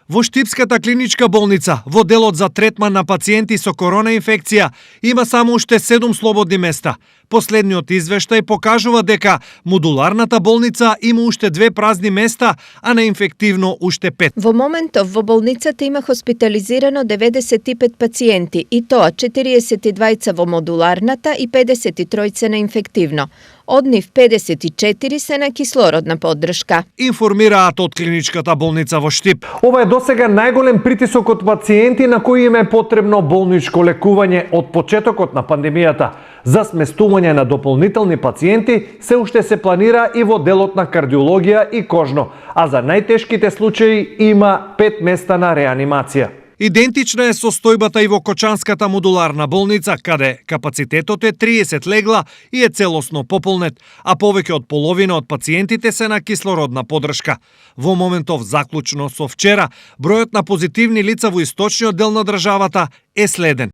Во Штипската клиничка болница, во делот за третман на пациенти со корона инфекција, има само уште 7 слободни места. Последниот извештај покажува дека модуларната болница има уште 2 празни места, а на инфективно уште 5. Во моментов во болницата има хоспитализирано 95 пациенти, и тоа 42 во модуларната и 53 на инфективно. Од нив 54 се на кислородна поддршка. Информираат од клиничката болница во Штип. Ова е досега најголем притисок од пациенти на кои им е потребно болничко лекување од почетокот на пандемијата. За сместување на дополнителни пациенти се уште се планира и во делот на кардиологија и кожно, а за најтешките случаи има 5 места на реанимација. Идентична е состојбата и во Кочанската модуларна болница, каде капацитетот е 30 легла и е целосно пополнет, а повеќе од половина од пациентите се на кислородна поддршка. Во моментов, заклучно со вчера, бројот на позитивни лица во источниот дел на државата е следен.